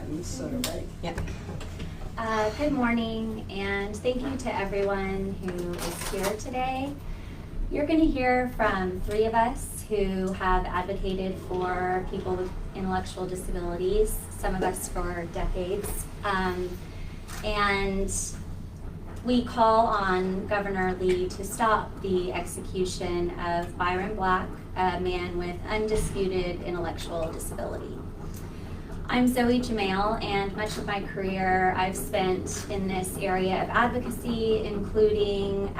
sentence, so right? Yep. Good morning, and thank you to everyone who is here today. You're going to hear from three of us who have advocated for people with intellectual disabilities, some of us for decades. And we call on Governor Lee to stop the execution of Byron Black, a man with undisputed intellectual disability. I'm Zoe Jamail, and much of my career I've spent in this area of advocacy, including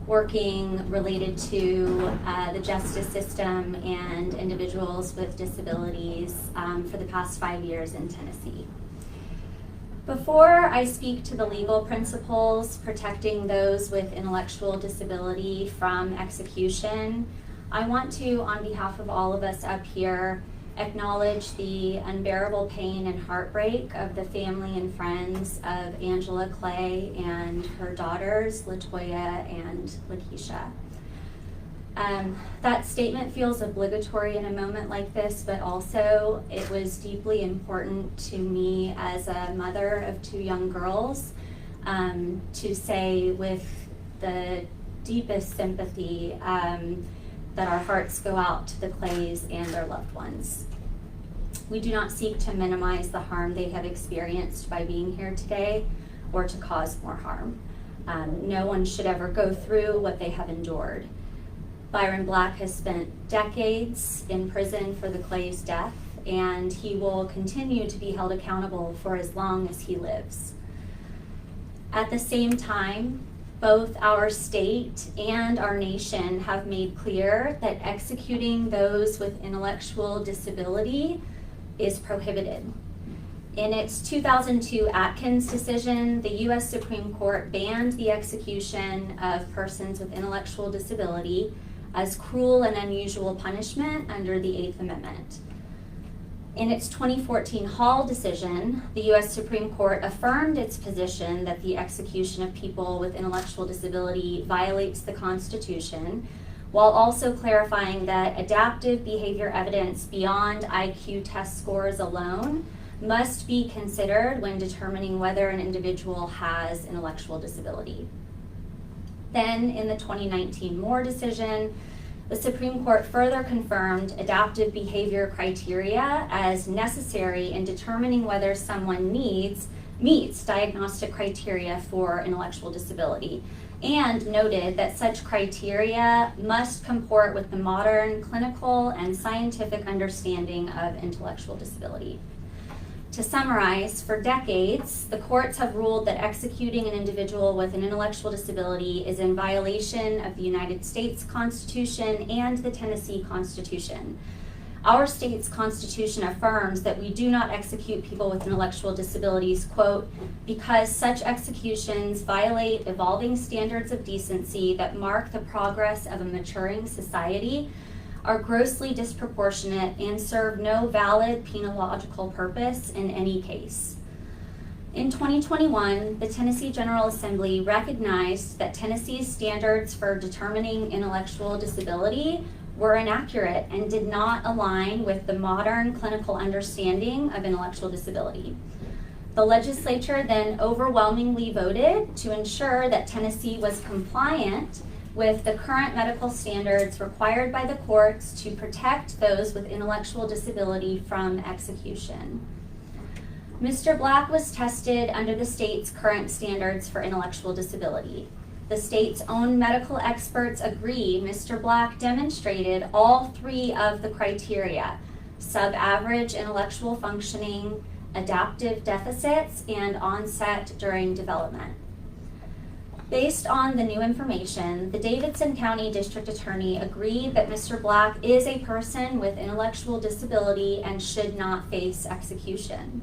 working related to the justice system and individuals with disabilities for the past 5 years in Tennessee. Before I speak to the legal principles protecting those with intellectual disability from execution, I want to, on behalf of all of us up here, acknowledge the unbearable pain and heartbreak of the family and friends of Angela Clay and her daughters, Latoya and Lakeisha. That statement feels obligatory in a moment like this, but also it was deeply important to me as a mother of two young girls to say with the deepest sympathy that our hearts go out to the Clays and their loved ones. We do not seek to minimize the harm they have experienced by being here today or to cause more harm. No one should ever go through what they have endured. Byron Black has spent decades in prison for the Clays' death, and he will continue to be held accountable for as long as he lives. At the same time, both our state and our nation have made clear that executing those with intellectual disability is prohibited. In its 2002 Atkins decision, the U.S. Supreme Court banned the execution of persons with intellectual disability as cruel and unusual punishment under the Eighth Amendment. In its 2014 Hall decision, the U.S. Supreme Court affirmed its position that the execution of people with intellectual disability violates the Constitution, while also clarifying that adaptive behavior evidence beyond IQ test scores alone must be considered when determining whether an individual has intellectual disability. Then, in the 2019 Moore decision, the Supreme Court further confirmed adaptive behavior criteria as necessary in determining whether someone meets diagnostic criteria for intellectual disability, and noted that such criteria must comport with the modern clinical and scientific understanding of intellectual disability. To summarize, for decades, the courts have ruled that executing an individual with an intellectual disability is in violation of the United States Constitution and the Tennessee Constitution. Our state's constitution affirms that we do not execute people with intellectual disabilities, quote, because such executions violate evolving standards of decency that mark the progress of a maturing society, are grossly disproportionate, and serve no valid penological purpose in any case. In 2021, the Tennessee General Assembly recognized that Tennessee's standards for determining intellectual disability were inaccurate and did not align with the modern clinical understanding of intellectual disability. The legislature then overwhelmingly voted to ensure that Tennessee was compliant with the current medical standards required by the courts to protect those with intellectual disability from execution. Mr. Black was tested under the state's current standards for intellectual disability. The state's own medical experts agree Mr. Black demonstrated all three of the criteria: sub-average intellectual functioning, adaptive deficits, and onset during development. Based on the new information, the Davidson County District Attorney agreed that Mr. Black is a person with intellectual disability and should not face execution.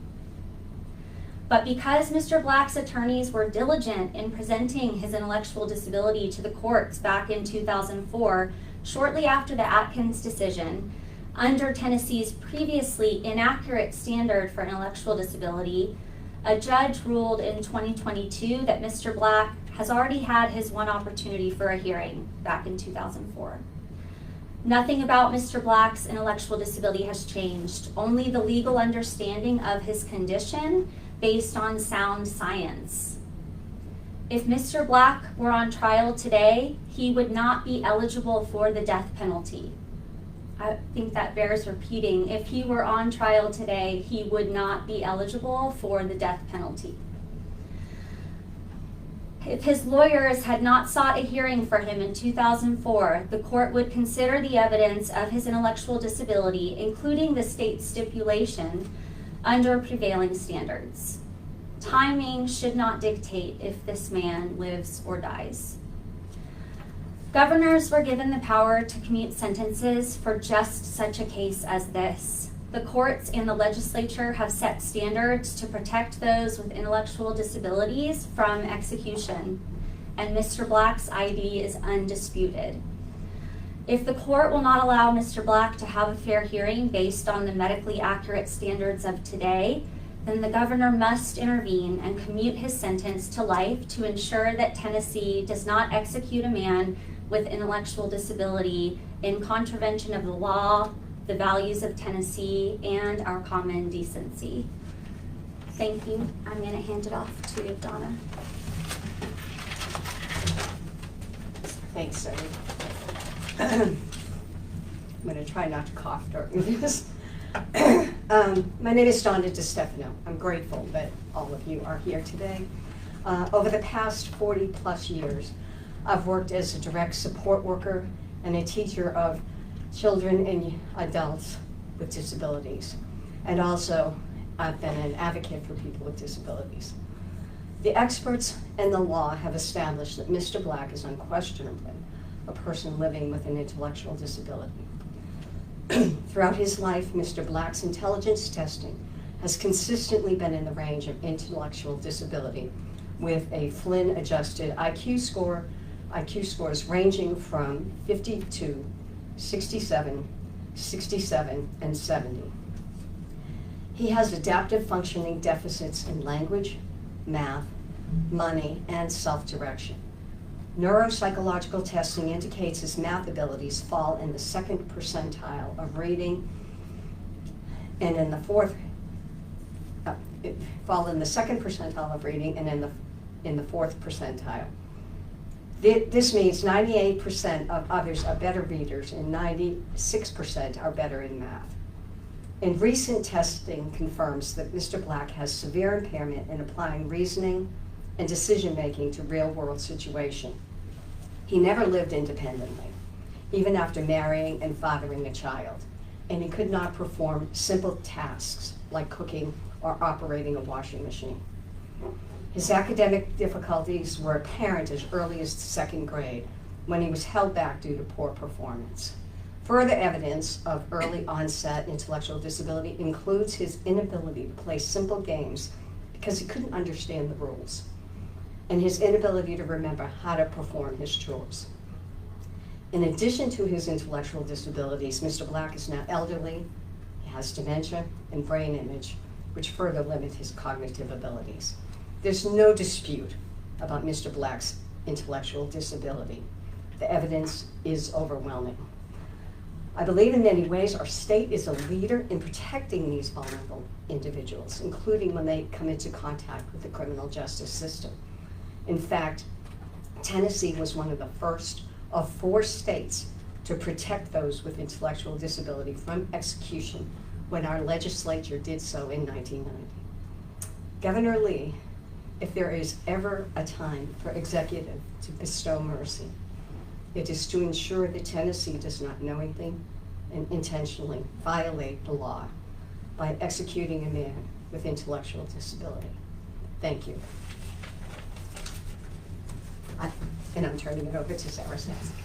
But because Mr. Black's attorneys were diligent in presenting his intellectual disability to the courts back in 2004, shortly after the Atkins decision, under Tennessee's previously inaccurate standard for intellectual disability, a judge ruled in 2022 that Mr. Black has already had his one opportunity for a hearing back in 2004. Nothing about Mr. Black's intellectual disability has changed, only the legal understanding of his condition based on sound science. If Mr. Black were on trial today, he would not be eligible for the death penalty. I think that bears repeating. If he were on trial today, he would not be eligible for the death penalty. If his lawyers had not sought a hearing for him in 2004, the court would consider the evidence of his intellectual disability, including the state stipulation, under prevailing standards. Timing should not dictate if this man lives or dies. Governors were given the power to commute sentences for just such a case as this. The courts and the legislature have set standards to protect those with intellectual disabilities from execution, and Mr. Black's ID is undisputed. If the court will not allow Mr. Black to have a fair hearing based on the medically accurate standards of today, then the governor must intervene and commute his sentence to life to ensure that Tennessee does not execute a man with intellectual disability in contravention of the law, the values of Tennessee, and our common decency. Thank you. I'm going to hand it off to Donna. Thanks, Sarah. I'm going to try not to cough during this. My name is Donna DiStefano. I'm grateful that all of you are here today. Over the past 40 plus years, I've worked as a direct support worker and a teacher of children and adults with disabilities. And also, I've been an advocate for people with disabilities. The experts and the law have established that Mr. Black is unquestionably a person living with an intellectual disability. Throughout his life, Mr. Black's intelligence testing has consistently been in the range of intellectual disability with a Flynn-adjusted IQ scores ranging from 52, 67, 67, and 70. He has adaptive functioning deficits in language, math, money, and self-direction. Neuropsychological testing indicates his math abilities fall in the second percentile of reading and in the fourth percentile. This means 98% of others are better readers and 96% are better in math. And recent testing confirms that Mr. Black has severe impairment in applying reasoning and decision-making to real-world situations. He never lived independently, even after marrying and fathering a child, and he could not perform simple tasks like cooking or operating a washing machine. His academic difficulties were apparent as early as the second grade, when he was held back due to poor performance. Further evidence of early onset intellectual disability includes his inability to play simple games because he couldn't understand the rules, and his inability to remember how to perform his chores. In addition to his intellectual disabilities, Mr. Black is now elderly, he has dementia and brain image, which further limit his cognitive abilities. There's no dispute about Mr. Black's intellectual disability. The evidence is overwhelming. I believe in many ways our state is a leader in protecting these vulnerable individuals, including when they come into contact with the criminal justice system. In fact, Tennessee was one of the first of 4 states to protect those with intellectual disability from execution when our legislature did so in 1990. Governor Lee, if there is ever a time for executive to bestow mercy, it is to ensure that Tennessee does not knowingly and intentionally violate the law by executing a man with intellectual disability. Thank you. And I'm turning it over to Sarah Sampson.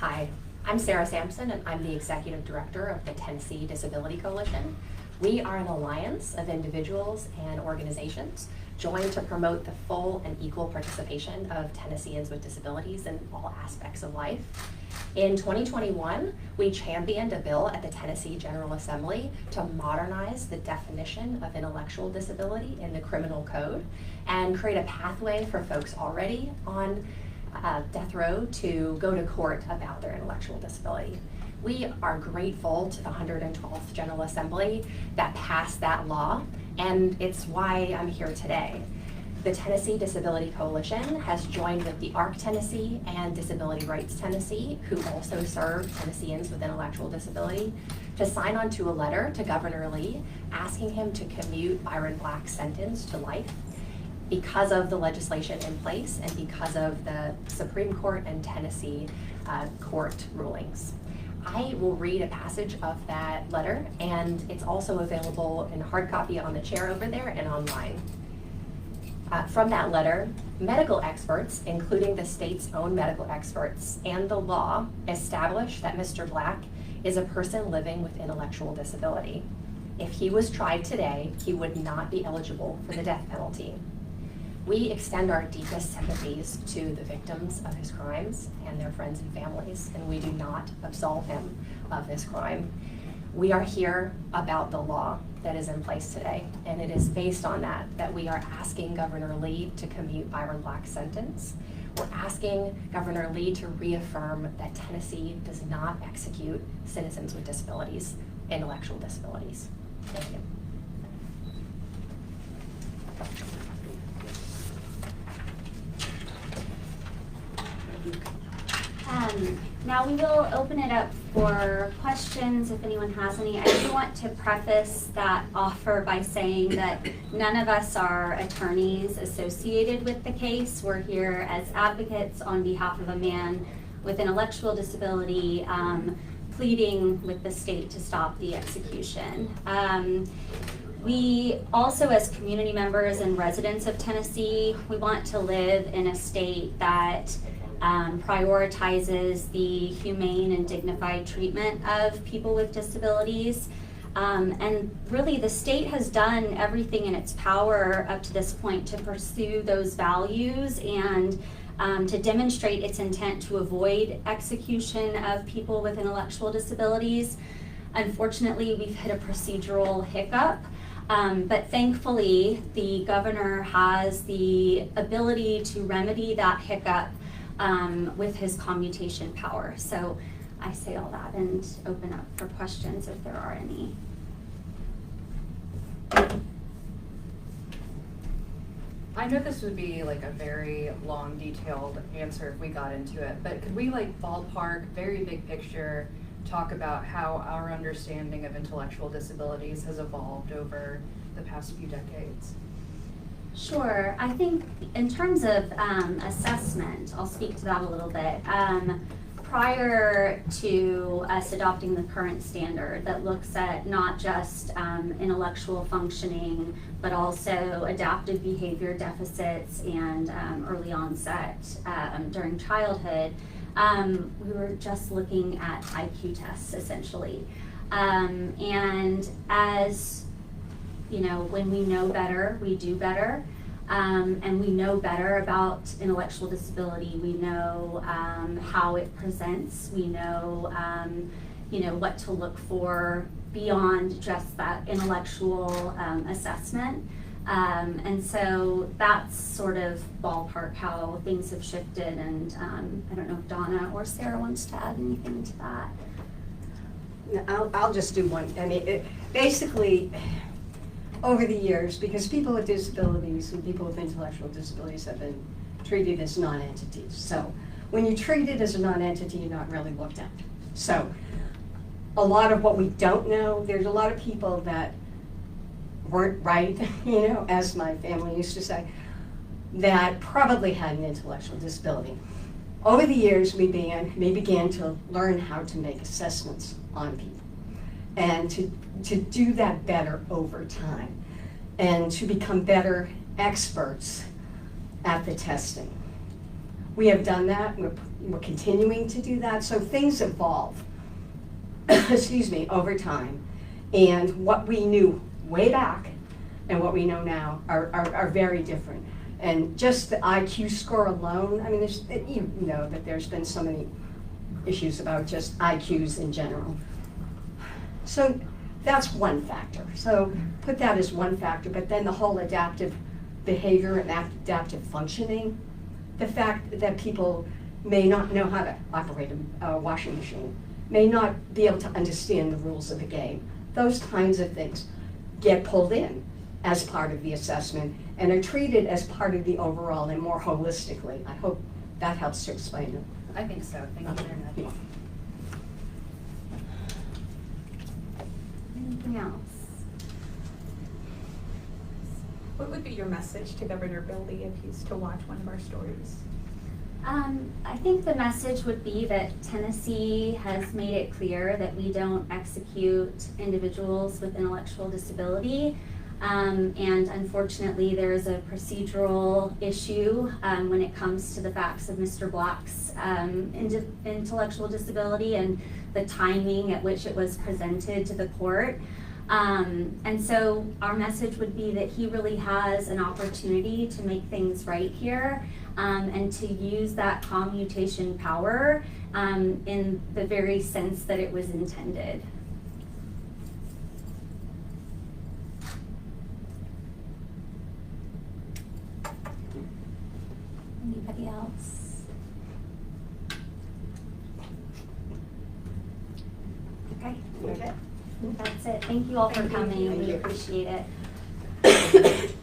Hi, I'm Sarah Sampson, and I'm the Executive Director of the Tennessee Disability Coalition. We are an alliance of individuals and organizations joined to promote the full and equal participation of Tennesseans with disabilities in all aspects of life. In 2021, we championed a bill at the Tennessee General Assembly to modernize the definition of intellectual disability in the criminal code and create a pathway for folks already on death row to go to court about their intellectual disability. We are grateful to the 112th General Assembly that passed that law, and it's why I'm here today. The Tennessee Disability Coalition has joined with the ARC Tennessee and Disability Rights Tennessee, who also serve Tennesseans with intellectual disability, to sign on to a letter to Governor Lee asking him to commute Byron Black's sentence to life because of the legislation in place and because of the Supreme Court and Tennessee court rulings. I will read a passage of that letter, and it's also available in hard copy on the chair over there and online. From that letter, medical experts, including the state's own medical experts and the law, establish that Mr. Black is a person living with intellectual disability. If he was tried today, he would not be eligible for the death penalty. We extend our deepest sympathies to the victims of his crimes and their friends and families, and we do not absolve him of this crime. We are here about the law that is in place today, and it is based on that we are asking Governor Lee to commute Byron Black's sentence. We're asking Governor Lee to reaffirm that Tennessee does not execute citizens with disabilities, intellectual disabilities. Thank you. Now we will open it up for questions if anyone has any. I do want to preface that offer by saying that none of us are attorneys associated with the case. We're here as advocates on behalf of a man with intellectual disability pleading with the state to stop the execution. We also, as community members and residents of Tennessee, we want to live in a state that prioritizes the humane and dignified treatment of people with disabilities. And really the state has done everything in its power up to this point to pursue those values and to demonstrate its intent to avoid execution of people with intellectual disabilities. Unfortunately, we've hit a procedural hiccup. But thankfully, the governor has the ability to remedy that hiccup with his commutation power. So I say all that and open up for questions if there are any. I know this would be like a very long, detailed answer if we got into it, but could we like ballpark, very big picture, talk about how our understanding of intellectual disabilities has evolved over the past few decades? Sure. I think in terms of assessment, I'll speak to that a little bit. Prior to us adopting the current standard that looks at not just intellectual functioning, but also adaptive behavior deficits and early onset during childhood, we were just looking at IQ tests essentially. And as you know, when we know better, we do better. And we know better about intellectual disability. We know how it presents. We know, what to look for beyond just that intellectual assessment. And so that's sort of ballpark how things have shifted. And I don't know if Donna or Sarah wants to add anything to that. I'll just do one. I mean, basically, over the years, because people with disabilities and people with intellectual disabilities have been treated as non-entities. So when you're treated as a non-entity, you're not really looked at. So a lot of what we don't know, there's a lot of people that weren't right, as my family used to say, that probably had an intellectual disability. Over the years, we began to learn how to make assessments on people and to do that better over time and to become better experts at the testing. We have done that, we're continuing to do that, so things evolve, over time. And what we knew way back and what we know now are very different. And just the IQ score alone, I mean, you know that there's been so many issues about just IQs in general. So that's one factor. So put that as one factor, but then the whole adaptive behavior and adaptive functioning, the fact that people may not know how to operate a washing machine, may not be able to understand the rules of the game. Those kinds of things get pulled in as part of the assessment and are treated as part of the overall and more holistically. I hope that helps to explain it. I think so, thank you very much. Anything else? What would be your message to Governor Bildy if he's to watch one of our stories? I think the message would be that Tennessee has made it clear that we don't execute individuals with intellectual disability. And unfortunately, there is a procedural issue when it comes to the facts of Mr. Black's intellectual disability and the timing at which it was presented to the court. And so our message would be that he really has an opportunity to make things right here and to use that commutation power in the very sense that it was intended. Anybody else? Okay. Okay. That's it. Thank you all for Thank you. coming. Thank We you. appreciate it.